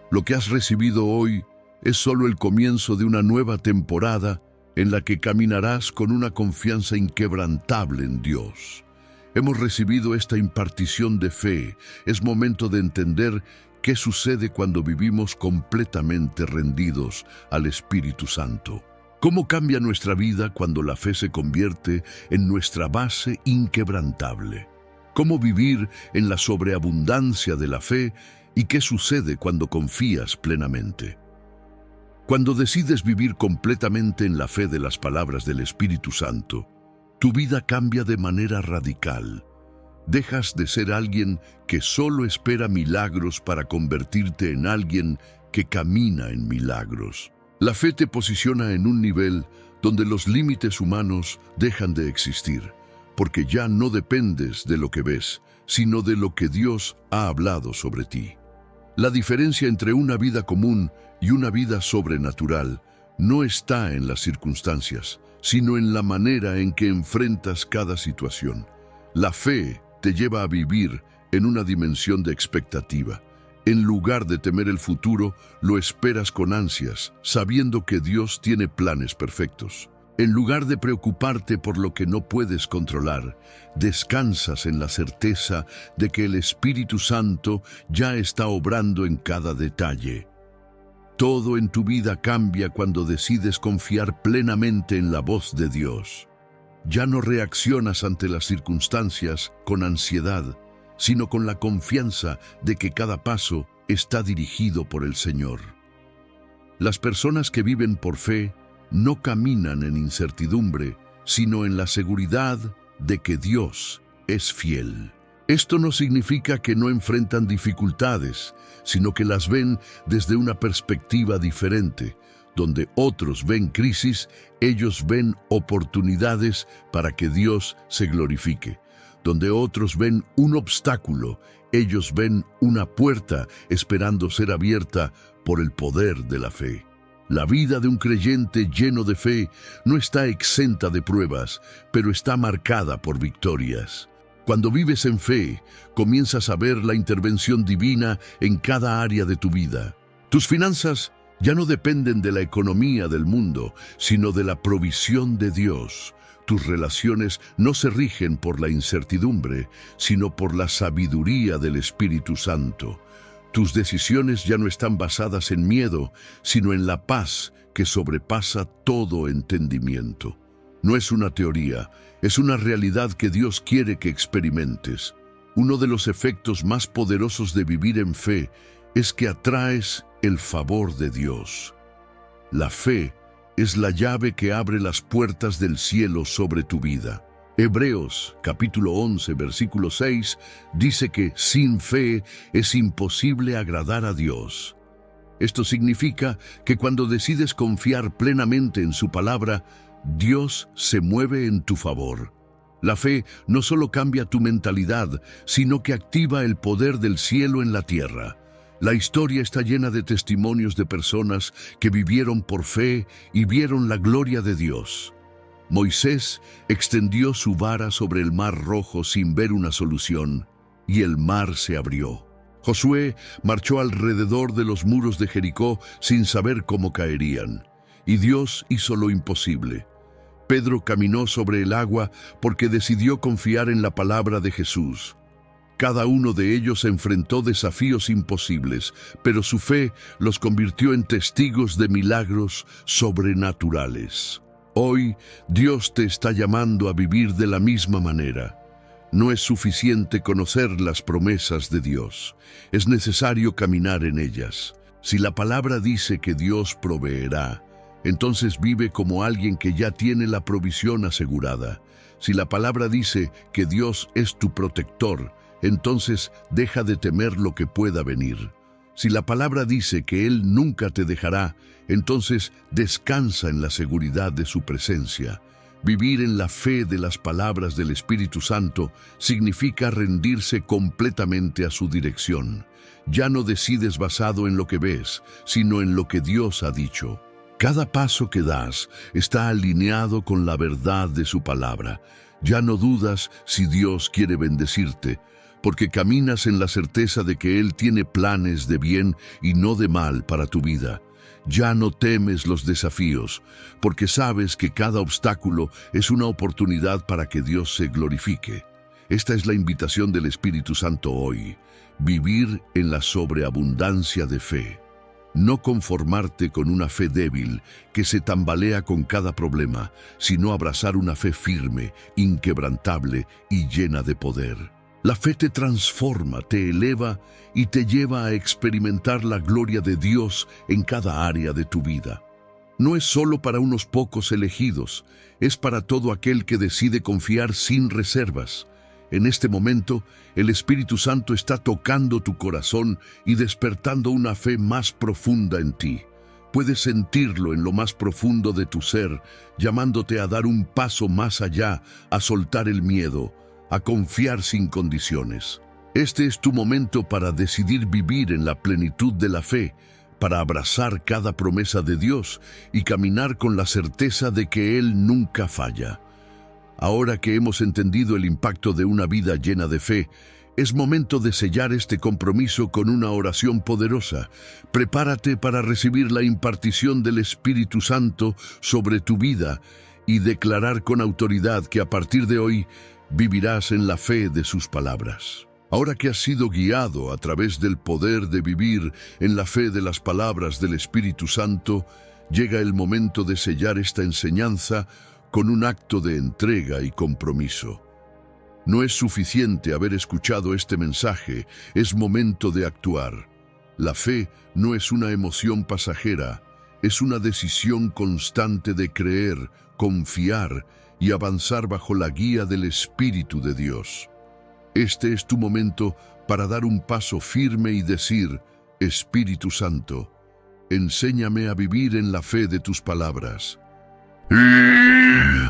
Lo que has recibido hoy es solo el comienzo de una nueva temporada en la que caminarás con una confianza inquebrantable en Dios. Hemos recibido esta impartición de fe. Es momento de entender qué sucede cuando vivimos completamente rendidos al Espíritu Santo. ¿Cómo cambia nuestra vida cuando la fe se convierte en nuestra base inquebrantable? ¿Cómo vivir en la sobreabundancia de la fe y qué sucede cuando confías plenamente? Cuando decides vivir completamente en la fe de las palabras del Espíritu Santo, tu vida cambia de manera radical. Dejas de ser alguien que solo espera milagros para convertirte en alguien que camina en milagros. La fe te posiciona en un nivel donde los límites humanos dejan de existir, porque ya no dependes de lo que ves, sino de lo que Dios ha hablado sobre ti. La diferencia entre una vida común y una vida sobrenatural no está en las circunstancias, sino en la manera en que enfrentas cada situación. La fe te lleva a vivir en una dimensión de expectativa. En lugar de temer el futuro, lo esperas con ansias, sabiendo que Dios tiene planes perfectos. En lugar de preocuparte por lo que no puedes controlar, descansas en la certeza de que el Espíritu Santo ya está obrando en cada detalle. Todo en tu vida cambia cuando decides confiar plenamente en la voz de Dios. Ya no reaccionas ante las circunstancias con ansiedad, sino con la confianza de que cada paso está dirigido por el Señor. Las personas que viven por fe no caminan en incertidumbre, sino en la seguridad de que Dios es fiel. Esto no significa que no enfrentan dificultades, sino que las ven desde una perspectiva diferente. Donde otros ven crisis, ellos ven oportunidades para que Dios se glorifique. Donde otros ven un obstáculo, ellos ven una puerta esperando ser abierta por el poder de la fe. La vida de un creyente lleno de fe no está exenta de pruebas, pero está marcada por victorias. Cuando vives en fe, comienzas a ver la intervención divina en cada área de tu vida. Tus finanzas ya no dependen de la economía del mundo, sino de la provisión de Dios. Tus relaciones no se rigen por la incertidumbre, sino por la sabiduría del Espíritu Santo. Tus decisiones ya no están basadas en miedo, sino en la paz que sobrepasa todo entendimiento. No es una teoría, es una realidad que Dios quiere que experimentes. Uno de los efectos más poderosos de vivir en fe es que atraes el favor de Dios. La fe es la llave que abre las puertas del cielo sobre tu vida. Hebreos, capítulo 11, versículo 6, dice que sin fe es imposible agradar a Dios. Esto significa que cuando decides confiar plenamente en su palabra, Dios se mueve en tu favor. La fe no solo cambia tu mentalidad, sino que activa el poder del cielo en la tierra. La historia está llena de testimonios de personas que vivieron por fe y vieron la gloria de Dios. Moisés extendió su vara sobre el mar rojo sin ver una solución, y el mar se abrió. Josué marchó alrededor de los muros de Jericó sin saber cómo caerían, y Dios hizo lo imposible. Pedro caminó sobre el agua porque decidió confiar en la palabra de Jesús. Cada uno de ellos enfrentó desafíos imposibles, pero su fe los convirtió en testigos de milagros sobrenaturales. Hoy, Dios te está llamando a vivir de la misma manera. No es suficiente conocer las promesas de Dios, es necesario caminar en ellas. Si la palabra dice que Dios proveerá, Entonces vive como alguien que ya tiene la provisión asegurada. Si la palabra dice que Dios es tu protector, entonces deja de temer lo que pueda venir. Si la palabra dice que Él nunca te dejará, entonces descansa en la seguridad de su presencia. Vivir en la fe de las palabras del Espíritu Santo significa rendirse completamente a su dirección. Ya no decides basado en lo que ves, sino en lo que Dios ha dicho. Cada paso que das está alineado con la verdad de su palabra. Ya no dudas si Dios quiere bendecirte, porque caminas en la certeza de que Él tiene planes de bien y no de mal para tu vida. Ya no temes los desafíos, porque sabes que cada obstáculo es una oportunidad para que Dios se glorifique. Esta es la invitación del Espíritu Santo hoy: vivir en la sobreabundancia de fe. No conformarte con una fe débil que se tambalea con cada problema, sino abrazar una fe firme, inquebrantable y llena de poder. La fe te transforma, te eleva y te lleva a experimentar la gloria de Dios en cada área de tu vida. No es solo para unos pocos elegidos, es para todo aquel que decide confiar sin reservas. En este momento, el Espíritu Santo está tocando tu corazón y despertando una fe más profunda en ti. Puedes sentirlo en lo más profundo de tu ser, llamándote a dar un paso más allá, a soltar el miedo, a confiar sin condiciones. Este es tu momento para decidir vivir en la plenitud de la fe, para abrazar cada promesa de Dios y caminar con la certeza de que Él nunca falla. Ahora que hemos entendido el impacto de una vida llena de fe, es momento de sellar este compromiso con una oración poderosa. Prepárate para recibir la impartición del Espíritu Santo sobre tu vida y declarar con autoridad que a partir de hoy vivirás en la fe de sus palabras. Ahora que has sido guiado a través del poder de vivir en la fe de las palabras del Espíritu Santo, llega el momento de sellar esta enseñanza con un acto de entrega y compromiso. No es suficiente haber escuchado este mensaje, es momento de actuar. La fe no es una emoción pasajera, es una decisión constante de creer, confiar y avanzar bajo la guía del Espíritu de Dios. Este es tu momento para dar un paso firme y decir: Espíritu Santo, enséñame a vivir en la fe de tus palabras.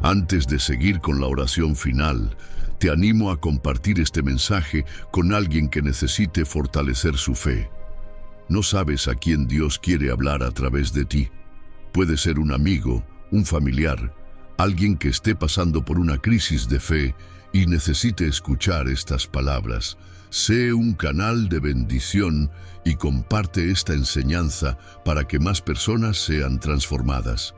Antes de seguir con la oración final, te animo a compartir este mensaje con alguien que necesite fortalecer su fe. No sabes a quién Dios quiere hablar a través de ti. Puede ser un amigo, un familiar, alguien que esté pasando por una crisis de fe y necesite escuchar estas palabras. Sé un canal de bendición y comparte esta enseñanza para que más personas sean transformadas.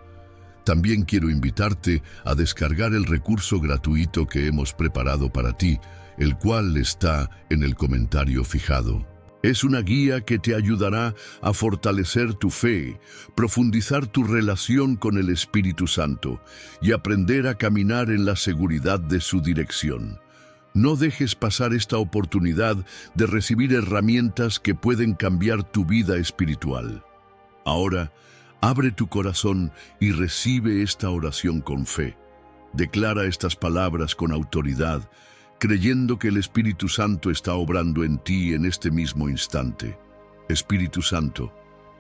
También quiero invitarte a descargar el recurso gratuito que hemos preparado para ti, el cual está en el comentario fijado. Es una guía que te ayudará a fortalecer tu fe, profundizar tu relación con el Espíritu Santo y aprender a caminar en la seguridad de su dirección. No dejes pasar esta oportunidad de recibir herramientas que pueden cambiar tu vida espiritual. Ahora, abre tu corazón y recibe esta oración con fe. Declara estas palabras con autoridad, creyendo que el Espíritu Santo está obrando en ti en este mismo instante. Espíritu Santo,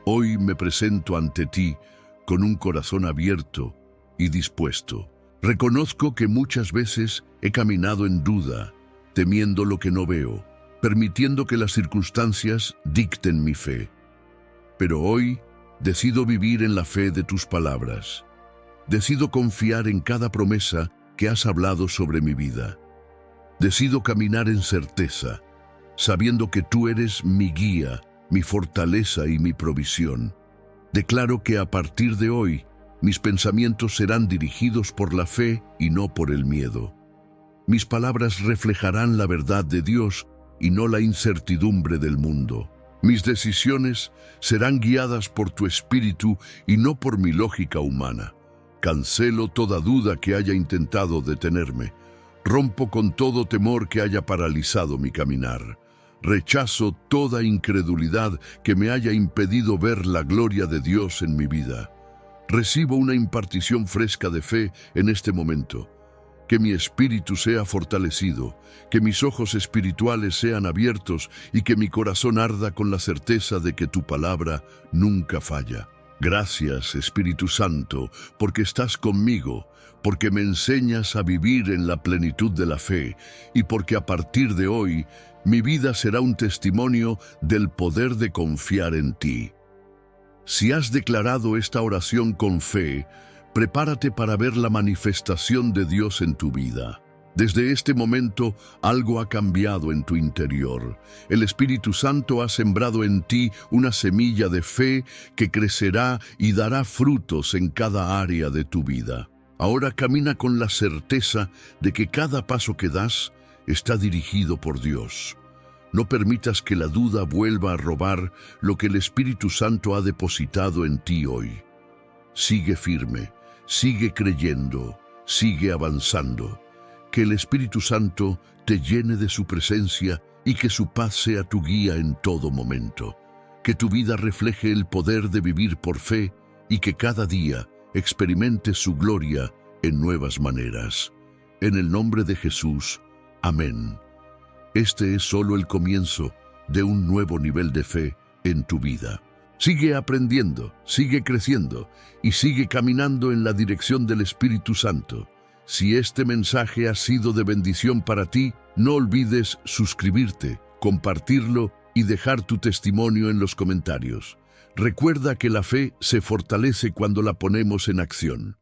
hoy me presento ante ti con un corazón abierto y dispuesto. Reconozco que muchas veces he caminado en duda, temiendo lo que no veo, permitiendo que las circunstancias dicten mi fe. Pero hoy decido vivir en la fe de tus palabras. Decido confiar en cada promesa que has hablado sobre mi vida. Decido caminar en certeza, sabiendo que tú eres mi guía, mi fortaleza y mi provisión. Declaro que a partir de hoy, mis pensamientos serán dirigidos por la fe y no por el miedo. Mis palabras reflejarán la verdad de Dios y no la incertidumbre del mundo. Mis decisiones serán guiadas por tu espíritu y no por mi lógica humana. Cancelo toda duda que haya intentado detenerme. Rompo con todo temor que haya paralizado mi caminar. Rechazo toda incredulidad que me haya impedido ver la gloria de Dios en mi vida. Recibo una impartición fresca de fe en este momento. Que mi espíritu sea fortalecido, que mis ojos espirituales sean abiertos y que mi corazón arda con la certeza de que tu palabra nunca falla. Gracias, Espíritu Santo, porque estás conmigo, porque me enseñas a vivir en la plenitud de la fe y porque a partir de hoy mi vida será un testimonio del poder de confiar en ti. Si has declarado esta oración con fe, prepárate para ver la manifestación de Dios en tu vida. Desde este momento, algo ha cambiado en tu interior. El Espíritu Santo ha sembrado en ti una semilla de fe que crecerá y dará frutos en cada área de tu vida. Ahora camina con la certeza de que cada paso que das está dirigido por Dios. No permitas que la duda vuelva a robar lo que el Espíritu Santo ha depositado en ti hoy. Sigue firme, sigue creyendo, sigue avanzando. Que el Espíritu Santo te llene de su presencia y que su paz sea tu guía en todo momento. Que tu vida refleje el poder de vivir por fe y que cada día experimentes su gloria en nuevas maneras. En el nombre de Jesús. Amén. Este es solo el comienzo de un nuevo nivel de fe en tu vida. Sigue aprendiendo, sigue creciendo y sigue caminando en la dirección del Espíritu Santo. Si este mensaje ha sido de bendición para ti, no olvides suscribirte, compartirlo y dejar tu testimonio en los comentarios. Recuerda que la fe se fortalece cuando la ponemos en acción.